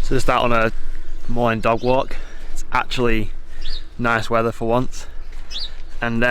So just out on a morning dog walk. It's actually nice weather for once. And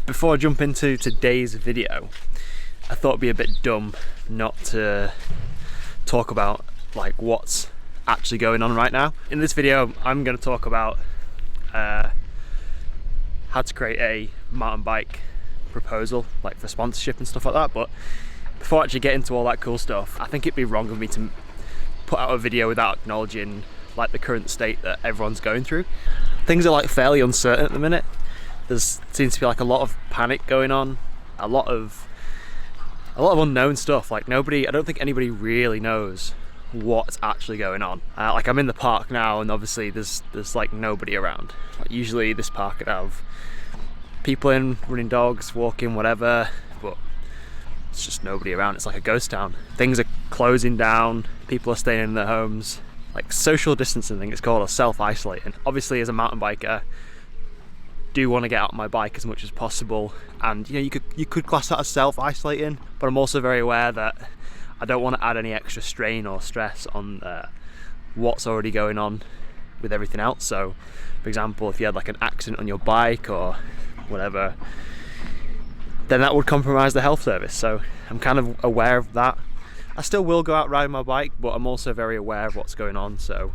before I jump into today's video, I thought it'd be a bit dumb not to talk about like what's actually going on right now. In this video, I'm going to talk about how to create a mountain bike proposal, like for sponsorship and stuff like that. But before I actually get into all that cool stuff, I think it'd be wrong of me to put out a video without acknowledging like the current state that everyone's going through. Things are like fairly uncertain at the minute. There seems to be like a lot of panic going on, a lot of unknown stuff. Like I don't think anybody really knows what's actually going on. Like I'm in the park now, and obviously there's like nobody around. Like usually this park could have people in, running dogs, walking, whatever, but it's just nobody around. It's like a ghost town. Things are closing down, people are staying in their homes. Like social distancing thing, it's called, or self-isolating. Obviously as a mountain biker, do want to get out on my bike as much as possible, and you know, you could class that as self-isolating, but I'm also very aware that I don't want to add any extra strain or stress on what's already going on with everything else. So for example, if you had like an accident on your bike or whatever, then that would compromise the health service. So I'm kind of aware of that. I still will go out riding my bike, but I'm also very aware of what's going on, so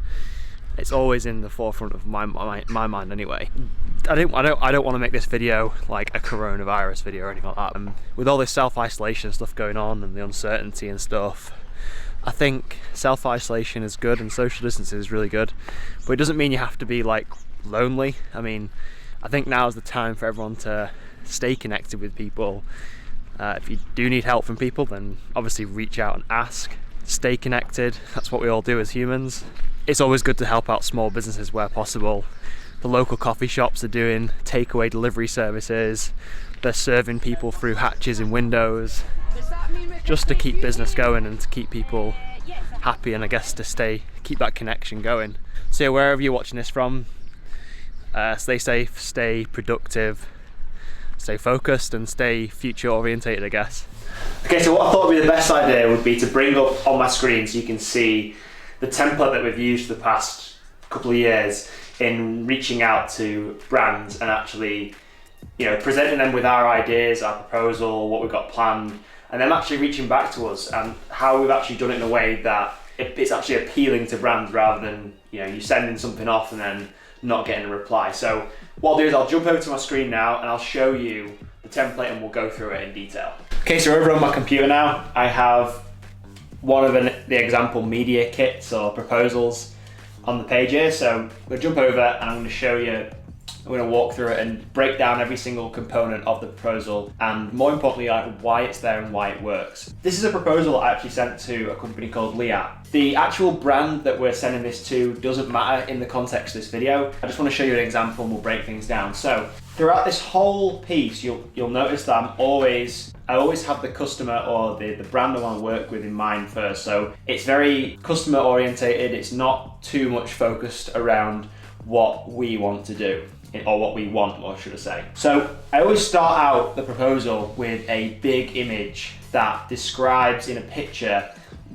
it's always in the forefront of my mind anyway. I don't want to make this video like a coronavirus video or anything like that. With all this self-isolation stuff going on and the uncertainty and stuff, I think self-isolation is good and social distancing is really good, but it doesn't mean you have to be like lonely. I mean, I think now is the time for everyone to stay connected with people. If you do need help from people, then obviously reach out and ask. Stay connected, that's what we all do as humans. It's always good to help out small businesses where possible. The local coffee shops are doing takeaway delivery services. They're serving people through hatches in windows, just to keep business going and to keep people happy, and I guess to keep that connection going. So yeah, wherever you're watching this from, stay safe, stay productive, stay focused, and stay future orientated, I guess. Okay, so what I thought would be the best idea would be to bring up on my screen so you can see the template that we've used for the past couple of years in reaching out to brands and actually, you know, presenting them with our ideas, our proposal, what we've got planned, and them actually reaching back to us and how we've actually done it in a way that it's actually appealing to brands rather than, you know, you sending something off and then not getting a reply. So what I'll do is I'll jump over to my screen now and I'll show you the template and we'll go through it in detail. Okay, so over on my computer now, I have one of the example media kits or proposals on the page here. So I'm going to jump over and I'm going to show you, I'm going to walk through it and break down every single component of the proposal, and more importantly, like why it's there and why it works. This is a proposal I actually sent to a company called Leatt. The actual brand that we're sending this to doesn't matter in the context of this video. I just want to show you an example and we'll break things down. So throughout this whole piece, you'll notice that I always have the customer or the brand I want to work with in mind first. So it's very customer orientated. It's not too much focused around what we want to do, or what we want, or should I say. So I always start out the proposal with a big image that describes in a picture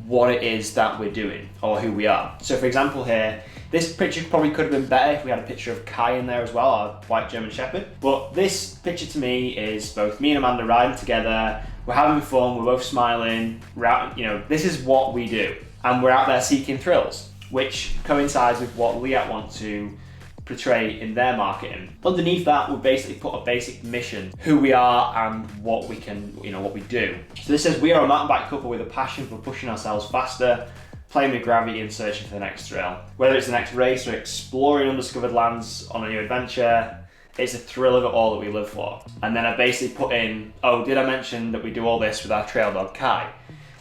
what it is that we're doing or who we are. So for example here, this picture probably could have been better if we had a picture of Kai in there as well, our white German Shepherd. But this picture to me is both me and Amanda riding together, we're having fun, we're both smiling, we're out, you know, this is what we do. And we're out there seeking thrills, which coincides with what Leatt want to portray in their marketing. Underneath that, we basically put a basic mission, who we are and what we can, you know, what we do. So this says, we are a mountain bike couple with a passion for pushing ourselves faster, playing with gravity and searching for the next thrill. Whether it's the next race or exploring undiscovered lands on a new adventure, it's a thrill of it all that we live for. And then I basically put in, oh, did I mention that we do all this with our trail dog Kai?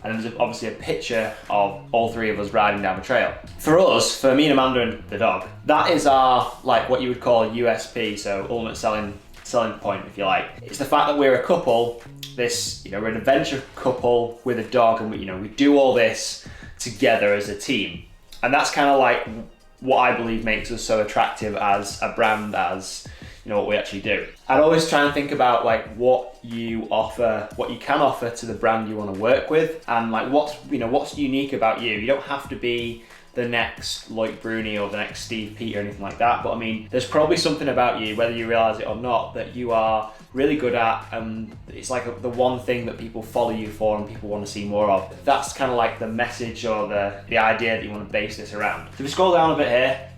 And there's obviously a picture of all three of us riding down the trail. For us, for me and Amanda and the dog, that is our, like, what you would call a USP, so ultimate selling point, if you like. It's the fact that we're a couple, this, you know, we're an adventure couple with a dog, and we, you know, we do all this together as a team. And that's kind of like what I believe makes us so attractive as a brand, as, you know, what we actually do. I'd always try and think about like what you offer, what you can offer to the brand you want to work with, and like what's unique about you. You don't have to be the next Loic Bruni or the next Steve Peat or anything like that, but I mean, there's probably something about you, whether you realize it or not, that you are really good at, and it's like the one thing that people follow you for and people want to see more of. That's kind of like the message or the idea that you want to base this around. So if we scroll down a bit here,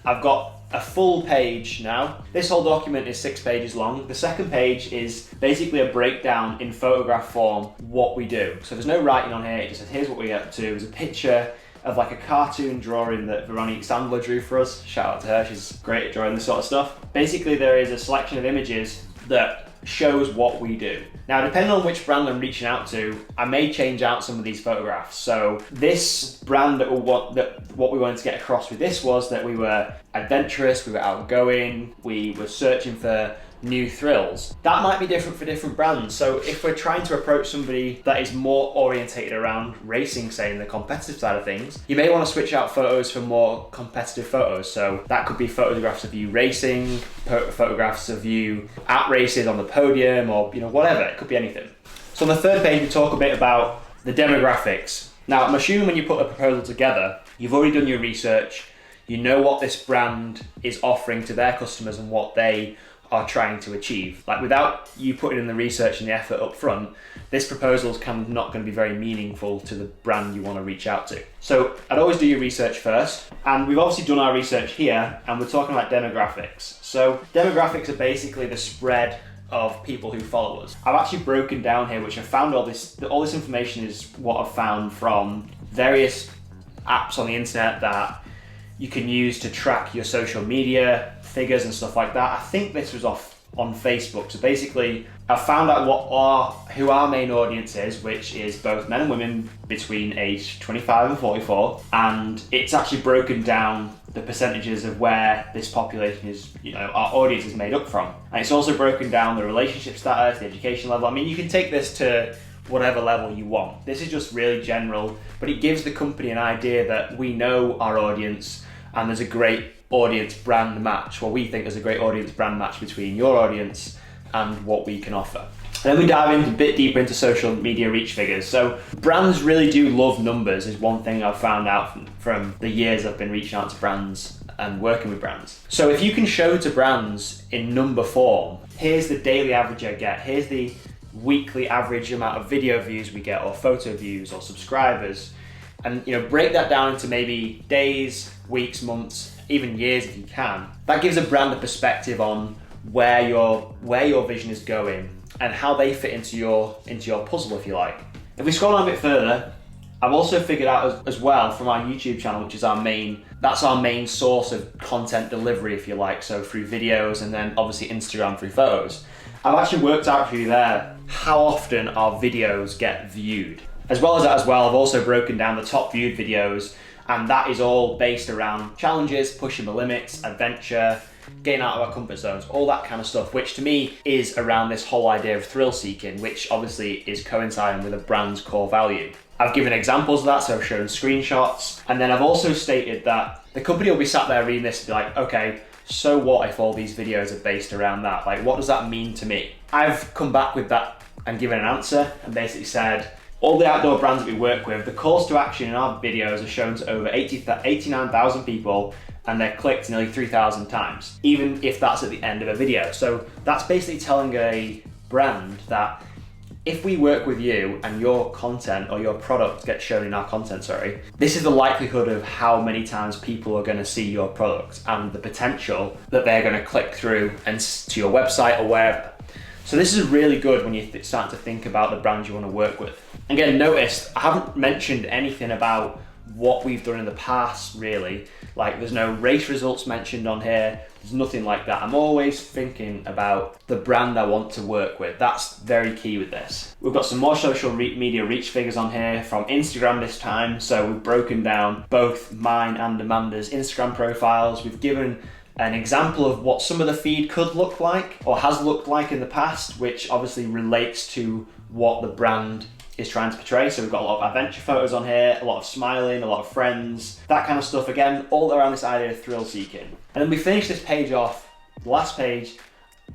I've got a full page now. This whole document is 6 pages long. The second page is basically a breakdown in photograph form what we do. So there's no writing on here, it just says here's what we get up to. There's a picture of like a cartoon drawing that Veronique Sandler drew for us. Shout out to her, she's great at drawing this sort of stuff. Basically there is a selection of images that shows what we do. Now, depending on which brand I'm reaching out to, I may change out some of these photographs. So this brand what we wanted to get across with this was that we were adventurous, we were outgoing, we were searching for new thrills. That might be different for different brands. So if we're trying to approach somebody that is more orientated around racing, say in the competitive side of things, you may want to switch out photos for more competitive photos. So that could be photographs of you racing, photographs of you at races on the podium, or whatever, it could be anything. So on the third page we talk a bit about the demographics. Now I'm assuming when you put a proposal together, you've already done your research, you know what this brand is offering to their customers and what they are trying to achieve. Like, without you putting in the research and the effort up front, this proposal is kind of not going to be very meaningful to the brand you want to reach out to. So I'd always do your research first, and we've obviously done our research here, and we're talking about demographics. So demographics are basically the spread of people who follow us. I've actually broken down here, which I found all this information is what I've found from various apps on the internet that you can use to track your social media figures and stuff like that. I think this was on Facebook. So basically, I found out who our main audience is, which is both men and women between age 25 and 44, and it's actually broken down the percentages of where this population is, our audience is made up from. And it's also broken down the relationship status, the education level. I mean, you can take this to whatever level you want. This is just really general, but it gives the company an idea that we know our audience and there's a great audience brand match. Well, we think there's a great audience brand match between your audience and what we can offer. And then we dive in a bit deeper into social media reach figures. So brands really do love numbers, is one thing I've found out from the years I've been reaching out to brands and working with brands. So if you can show to brands in number form, here's the daily average I get, here's the weekly average amount of video views we get, or photo views, or subscribers, and break that down into maybe days, weeks, months, even years if you can. That gives a brand a perspective on where your vision is going and how they fit into your puzzle, if you like. If we scroll down a bit further, I've also figured out as well from our YouTube channel, which is our main source of content delivery, if you like, so through videos and then obviously Instagram through photos. I've actually worked out for you there how often our videos get viewed. As well as that I've also broken down the top viewed videos, and that is all based around challenges, pushing the limits, adventure, getting out of our comfort zones, all that kind of stuff, which to me is around this whole idea of thrill seeking, which obviously is coinciding with a brand's core value. I've given examples of that, so I've shown screenshots, and then I've also stated that the company will be sat there reading this and be like, okay, so what if all these videos are based around that? Like, what does that mean to me? I've come back with that and given an answer and basically said, all the outdoor brands that we work with, the calls to action in our videos are shown to over 89,000 people, and they're clicked nearly 3,000 times, even if that's at the end of a video. So that's basically telling a brand that if we work with you and your content or your product gets shown in our content, this is the likelihood of how many times people are going to see your product and the potential that they're going to click through and to your website or wherever. So this is really good when you start to think about the brands you want to work with. Again, notice I haven't mentioned anything about what we've done in the past, really. Like, there's no race results mentioned on here. There's nothing like that. I'm always thinking about the brand I want to work with. That's very key with this. We've got some more social media reach figures on here from Instagram this time. So we've broken down both mine and Amanda's Instagram profiles. We've given an example of what some of the feed could look like or has looked like in the past, which obviously relates to what the brand is trying to portray. So we've got a lot of adventure photos on here, a lot of smiling, a lot of friends, that kind of stuff. Again, all around this idea of thrill seeking. And then we finish this page off, the last page,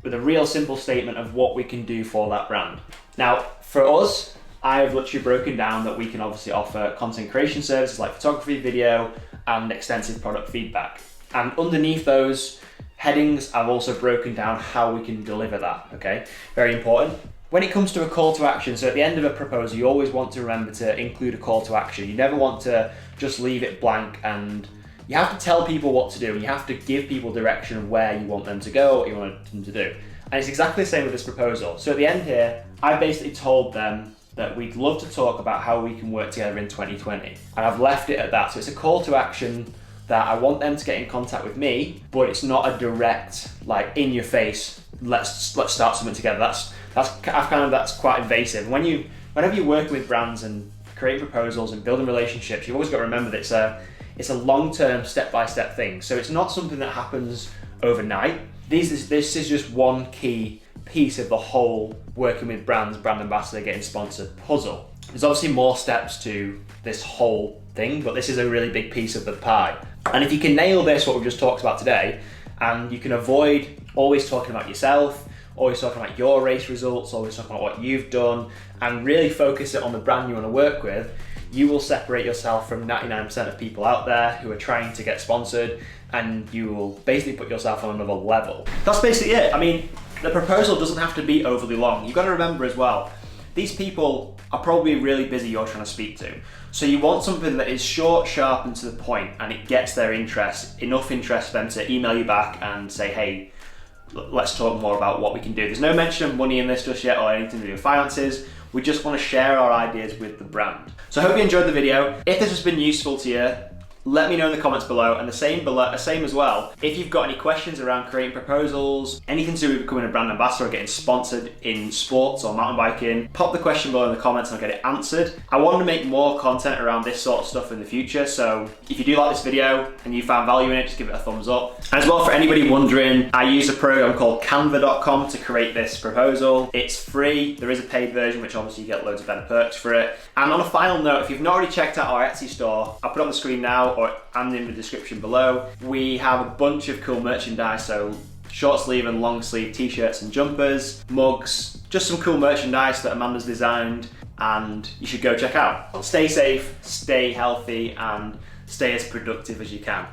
with a real simple statement of what we can do for that brand. Now, for us, I've literally broken down that we can obviously offer content creation services like photography, video, and extensive product feedback. And underneath those headings, I've also broken down how we can deliver that, okay? Very important. When it comes to a call to action, so at the end of a proposal, you always want to remember to include a call to action. You never want to just leave it blank, and you have to tell people what to do, and you have to give people direction of where you want them to go, what you want them to do. And it's exactly the same with this proposal. So at the end here, I basically told them that we'd love to talk about how we can work together in 2020. And I've left it at that. So it's a call to action that I want them to get in contact with me, but it's not a direct, like, in your face, let's start something together. That's quite invasive. Whenever you're working with brands and creating proposals and building relationships, you've always got to remember that it's a long-term, step-by-step thing. So it's not something that happens overnight. This is just one key piece of the whole working with brands, brand ambassador, getting sponsored puzzle. There's obviously more steps to this whole thing, but this is a really big piece of the pie. And if you can nail this, what we've just talked about today, and you can avoid always talking about yourself, always talking about your race results, always talking about what you've done, and really focus it on the brand you want to work with, you will separate yourself from 99% of people out there who are trying to get sponsored, and you will basically put yourself on another level. That's basically it. I mean, the proposal doesn't have to be overly long. You've got to remember as well, these people are probably really busy you're trying to speak to. So you want something that is short, sharp, and to the point, and it gets their interest, enough interest for them to email you back and say, hey, let's talk more about what we can do. There's no mention of money in this just yet or anything to do with finances. We just want to share our ideas with the brand. So I hope you enjoyed the video. If this has been useful to you, let me know in the comments below, and the same as well. If you've got any questions around creating proposals, anything to do with becoming a brand ambassador or getting sponsored in sports or mountain biking, pop the question below in the comments and I'll get it answered. I want to make more content around this sort of stuff in the future, so if you do like this video and you found value in it, just give it a thumbs up. And as well, for anybody wondering, I use a program called canva.com to create this proposal. It's free. There is a paid version, which obviously you get loads of better perks for it. And on a final note, if you've not already checked out our Etsy store, I'll put it on the screen now and in the description below. We have a bunch of cool merchandise, so short sleeve and long sleeve t-shirts and jumpers, mugs, just some cool merchandise that Amanda's designed, and you should go check out. Stay safe, stay healthy, and stay as productive as you can.